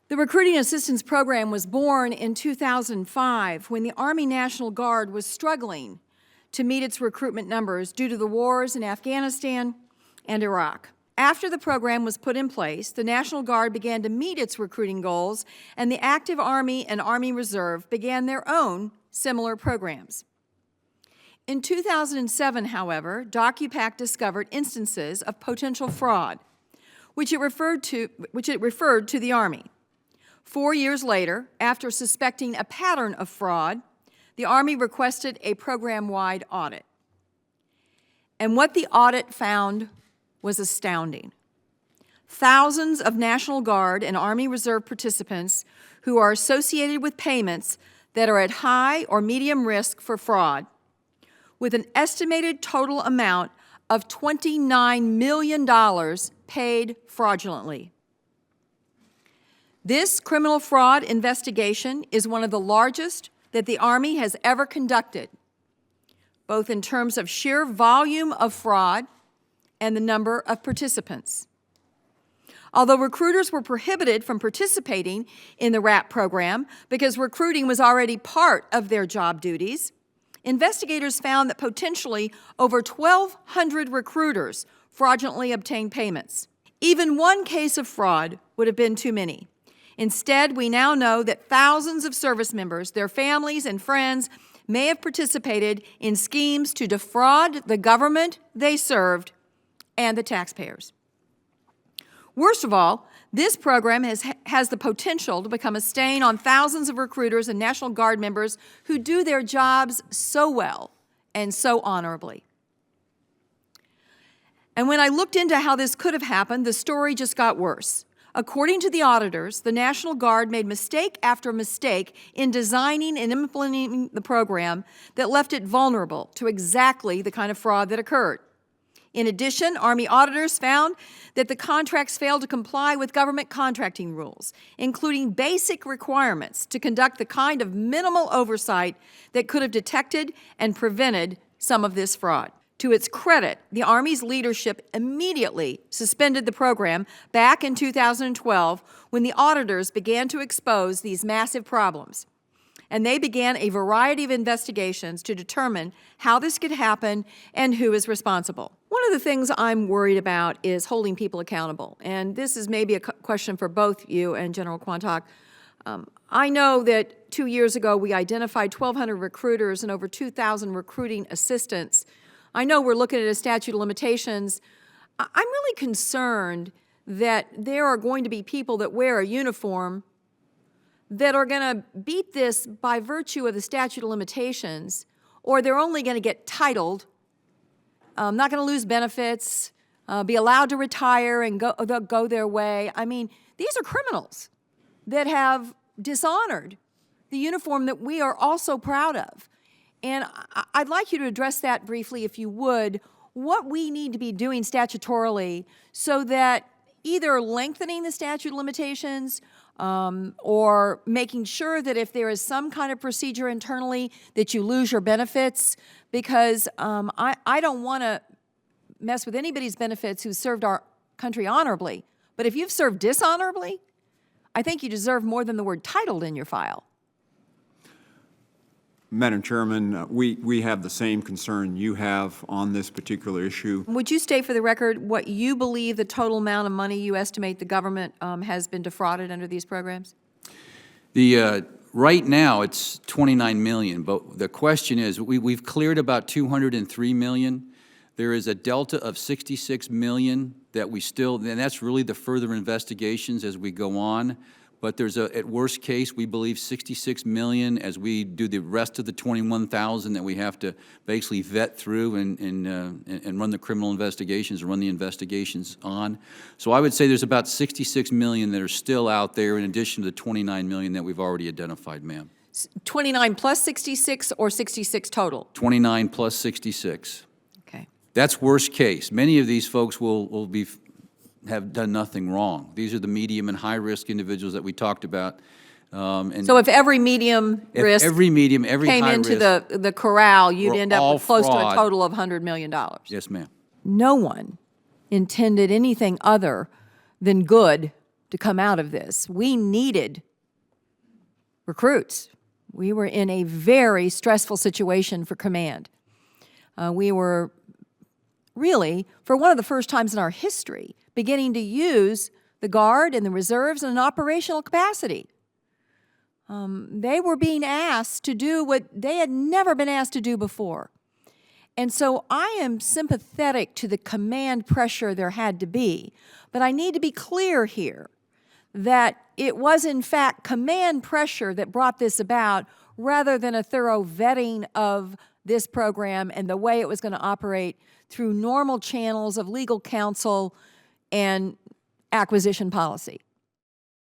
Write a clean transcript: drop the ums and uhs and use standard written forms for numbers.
The Recruiting Assistance Program was born in 2005 when the Army National Guard was struggling to meet its recruitment numbers due to the wars in Afghanistan and Iraq. After the program was put in place, the National Guard began to meet its recruiting goals, and the active Army and Army Reserve began their own similar programs. In 2007, however, DocuPact discovered instances of potential fraud, which it referred to the Army. 4 years later, after suspecting a pattern of fraud, the Army requested a program-wide audit. And what the audit found was astounding. Thousands of National Guard and Army Reserve participants who are associated with payments that are at high or medium risk for fraud, with an estimated total amount of $29 million paid fraudulently. This criminal fraud investigation is one of the largest that the Army has ever conducted, both in terms of sheer volume of fraud and the number of participants. Although recruiters were prohibited from participating in the RAP program because recruiting was already part of their job duties, investigators found that potentially over 1,200 recruiters fraudulently obtained payments. Even one case of fraud would have been too many. Instead, we now know that thousands of service members, their families, and friends may have participated in schemes to defraud the government they served and the taxpayers. Worst of all, this program has the potential to become a stain on thousands of recruiters and National Guard members who do their jobs so well and so honorably. And when I looked into how this could have happened, the story just got worse. According to the auditors, the National Guard made mistake after mistake in designing and implementing the program that left it vulnerable to exactly the kind of fraud that occurred. In addition, Army auditors found that the contracts failed to comply with government contracting rules, including basic requirements to conduct the kind of minimal oversight that could have detected and prevented some of this fraud. To its credit, the Army's leadership immediately suspended the program back in 2012 when the auditors began to expose these massive problems. And they began a variety of investigations to determine how this could happen and who is responsible. One of the things I'm worried about is holding people accountable. And this is maybe a question for both you and General Quantock. I know that 2 years ago we identified 1,200 recruiters and over 2,000 recruiting assistants. I know we're looking at a statute of limitations. I'm really concerned that there are going to be people that wear a uniform that are going to beat this by virtue of the statute of limitations, or they're only going to get titled, not going to lose benefits, be allowed to retire and go their way. I mean, these are criminals that have dishonored the uniform that we are all so proud of. And I'd like you to address that briefly, if you would, what we need to be doing statutorily so that either lengthening the statute of limitations or making sure that if there is some kind of procedure internally that you lose your benefits, because I don't want to mess with anybody's benefits who served our country honorably. But if you've served dishonorably, I think you deserve more than the word titled in your file. Madam Chairman, we have the same concern you have on this particular issue. Would you state for the record what you believe the total amount of money you estimate the government has been defrauded under these programs? Right now it's $29 million, but the question is we've cleared about $203 million. There is a delta of $66 million that we still, and that's really the further investigations as we go on. But there's at worst case, we believe $66 million as we do the rest of the 21,000 that we have to basically vet through and run the criminal investigations, run the investigations on. So I would say there's about $66 million that are still out there in addition to the $29 million that we've already identified, ma'am. 29 plus 66 or 66 total? 29 plus 66. Okay. That's worst case. Many of these folks will have done nothing wrong. These are the medium and high risk individuals that we talked about. And so if every medium risk every came high into risk, the corral, you'd end up with close fraud. to a total of $100 million. Yes, ma'am. No one intended anything other than good to come out of this. We needed recruits. We were in a very stressful situation for command. We were really, for one of the first times in our history, beginning to use the Guard and the reserves in an operational capacity. They were being asked to do what they had never been asked to do before. And so I am sympathetic to the command pressure there had to be, but I need to be clear here that it was in fact command pressure that brought this about rather than a thorough vetting of this program and the way it was going to operate through normal channels of legal counsel and acquisition policy.